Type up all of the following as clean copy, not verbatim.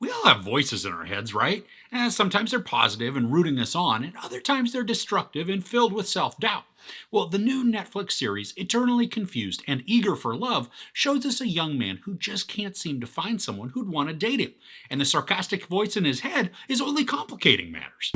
We all have voices in our heads, right? Sometimes they're positive and rooting us on, and other times they're destructive and filled with self doubt. Well, the new Netflix series, Eternally Confused and Eager for Love, shows us a young man who just can't seem to find someone who'd want to date him, and the sarcastic voice in his head is only complicating matters.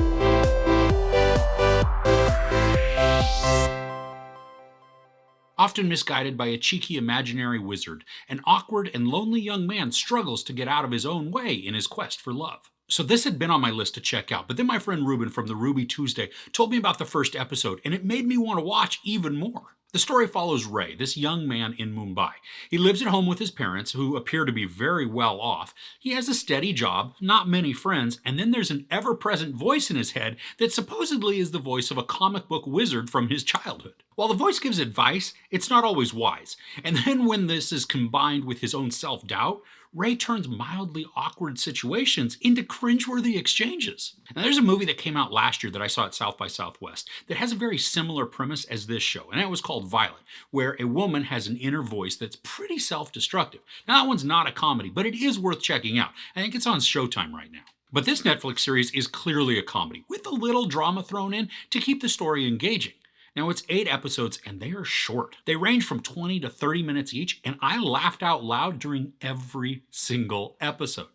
Often misguided by a cheeky imaginary wizard, an awkward and lonely young man struggles to get out of his own way in his quest for love. So this had been on my list to check out, but then my friend Ruben from the Ruby Tuesday told me about the first episode, and it made me want to watch even more. The story follows Ray, this young man in Mumbai. He lives at home with his parents, who appear to be very well off. He has a steady job, not many friends, and then there's an ever-present voice in his head that supposedly is the voice of a comic book wizard from his childhood. While the voice gives advice, it's not always wise. And then when this is combined with his own self-doubt, Ray turns mildly awkward situations into cringeworthy exchanges. Now, there's a movie that came out last year that I saw at South by Southwest that has a very similar premise as this show, and that was called Violet, where a woman has an inner voice that's pretty self-destructive. Now, that one's not a comedy, but it is worth checking out. I think it's on Showtime right now. But this Netflix series is clearly a comedy, with a little drama thrown in to keep the story engaging. Now, it's 8 episodes and they are short. They range from 20 to 30 minutes each, and I laughed out loud during every single episode.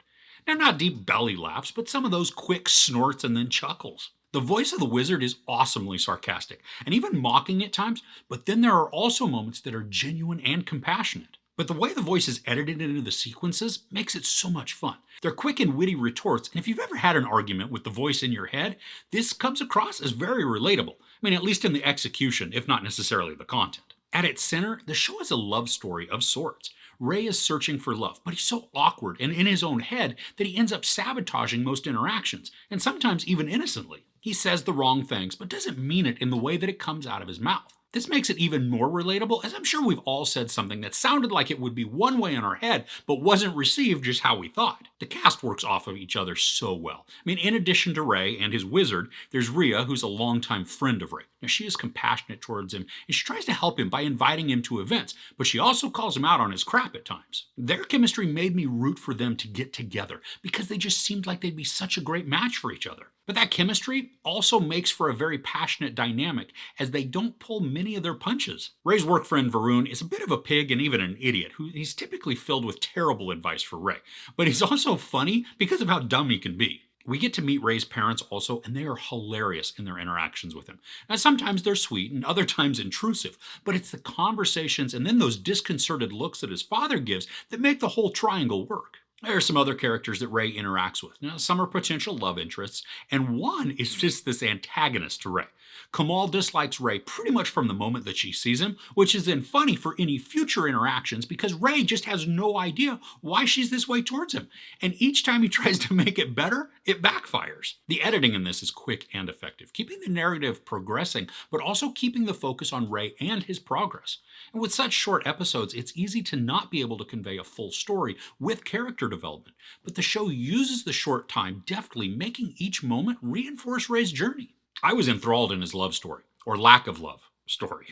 Now, not deep belly laughs, but some of those quick snorts and then chuckles. The voice of the wizard is awesomely sarcastic, and even mocking at times, but then there are also moments that are genuine and compassionate. But the way the voice is edited into the sequences makes it so much fun. They're quick and witty retorts, and if you've ever had an argument with the voice in your head, this comes across as very relatable. At least in the execution, if not necessarily the content. At its center, the show is a love story of sorts. Ray is searching for love, but he's so awkward and in his own head that he ends up sabotaging most interactions, and sometimes even innocently. He says the wrong things, but doesn't mean it in the way that it comes out of his mouth. This makes it even more relatable, as I'm sure we've all said something that sounded like it would be one way in our head, but wasn't received just how we thought. The cast works off of each other so well. In addition to Ray and his wizard, there's Rhea, who's a longtime friend of Ray. Now, she is compassionate towards him, and she tries to help him by inviting him to events, but she also calls him out on his crap at times. Their chemistry made me root for them to get together, because they just seemed like they'd be such a great match for each other. But that chemistry also makes for a very passionate dynamic, as they don't pull many of their punches. Ray's work friend Varun is a bit of a pig and even an idiot, who he's typically filled with terrible advice for Ray, but he's also funny because of how dumb he can be. We get to meet Ray's parents also, and they are hilarious in their interactions with him. Now, sometimes they're sweet and other times intrusive, but it's the conversations and then those disconcerted looks that his father gives that make the whole triangle work. There are some other characters that Ray interacts with. Now, some are potential love interests, and one is just this antagonist to Ray. Kamal dislikes Ray pretty much from the moment that she sees him, which is then funny for any future interactions because Ray just has no idea why she's this way towards him. And each time he tries to make it better, it backfires. The editing in this is quick and effective, keeping the narrative progressing, but also keeping the focus on Ray and his progress. And with such short episodes, it's easy to not be able to convey a full story with character development, but the show uses the short time deftly, making each moment reinforce Ray's journey. I was enthralled in his love story, or lack of love story.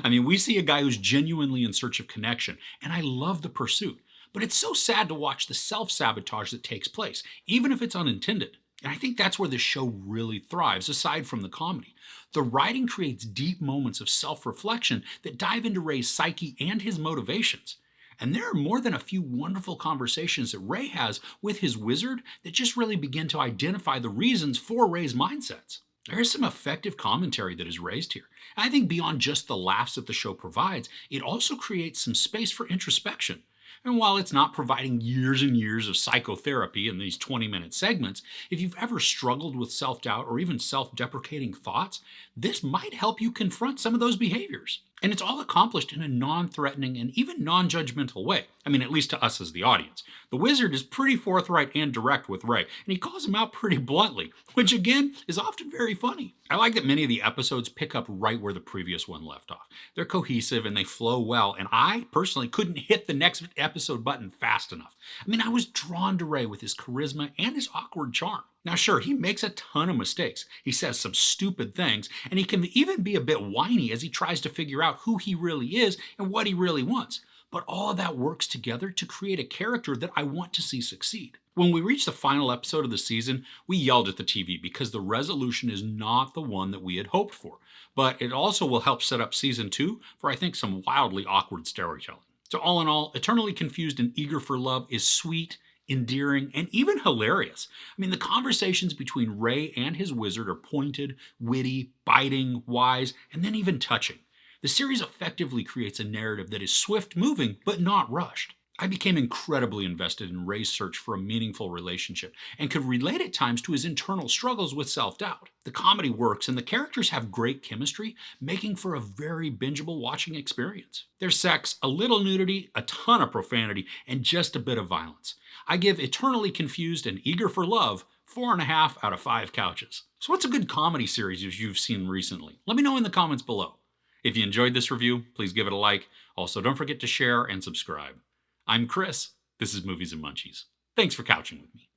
We see a guy who's genuinely in search of connection, and I love the pursuit. But it's so sad to watch the self-sabotage that takes place, even if it's unintended. And I think that's where this show really thrives, aside from the comedy. The writing creates deep moments of self-reflection that dive into Ray's psyche and his motivations. And there are more than a few wonderful conversations that Ray has with his wizard that just really begin to identify the reasons for Ray's mindsets. There is some effective commentary that is raised here. I think beyond just the laughs that the show provides, it also creates some space for introspection. And while it's not providing years and years of psychotherapy in these 20-minute segments, if you've ever struggled with self-doubt or even self-deprecating thoughts, this might help you confront some of those behaviors. And it's all accomplished in a non-threatening and even non-judgmental way. At least to us as the audience. The wizard is pretty forthright and direct with Ray, and he calls him out pretty bluntly, which again is often very funny. I like that many of the episodes pick up right where the previous one left off. They're cohesive and they flow well, and I personally couldn't hit the next episode button fast enough. I was drawn to Ray with his charisma and his awkward charm. Now sure, he makes a ton of mistakes. He says some stupid things, and he can even be a bit whiny as he tries to figure out who he really is and what he really wants. but all of that works together to create a character that I want to see succeed. When we reached the final episode of the season, we yelled at the TV because the resolution is not the one that we had hoped for, but it also will help set up season 2 for, I think, some wildly awkward storytelling. So, all in all, Eternally Confused and Eager for Love is sweet, endearing, and even hilarious. I mean, the conversations between Ray and his wizard are pointed, witty, biting, wise, and then even touching. The series effectively creates a narrative that is swift moving, but not rushed. I became incredibly invested in Ray's search for a meaningful relationship and could relate at times to his internal struggles with self doubt. The comedy works and the characters have great chemistry, making for a very bingeable watching experience. There's sex, a little nudity, a ton of profanity, and just a bit of violence. I give Eternally Confused and Eager for Love 4.5 out of 5 couches. So, what's a good comedy series you've seen recently? Let me know in the comments below. If you enjoyed this review, please give it a like. Also, don't forget to share and subscribe. I'm Chris. This is Movies and Munchies. Thanks for couching with me.